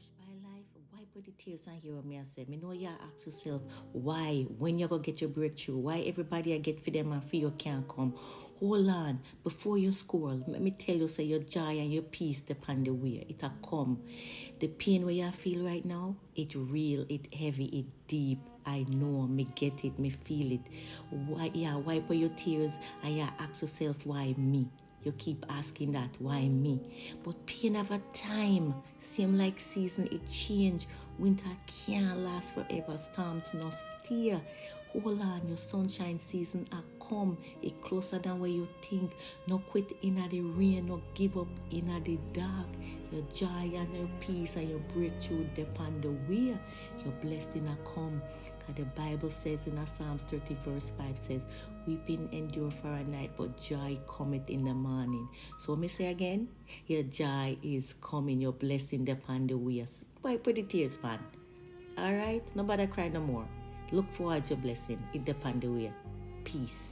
crushed by life, wipe out the tears and hear what me I say. Me know you ask yourself why, when you gonna get your breakthrough, why everybody I get for them and for you can't come. Hold on, before you score, let me tell you, say your joy and your peace depend the way. It a come. The pain where you feel right now, it real, it heavy, it deep. I know, me get it, me feel it. Why, yeah, wipe out your tears and you ask yourself why me. You keep asking that, why me? But pain have a time. Same like season, it change. Winter can't last forever. Storms no stay. Hold on, your sunshine season a come. It closer than where you think. No quit in the rain, no give up in the dark. Your joy and your peace and your breakthrough depend the way your blessing a come. Cause the Bible says in Psalms 30 verse 5 says, weeping endure for a night, but joy cometh in the morning. So me say again, your joy is coming, your blessing depend the way. Why put the tears, man? Alright? Nobody cry no more. Look forward to your blessing. It depend the way. Peace.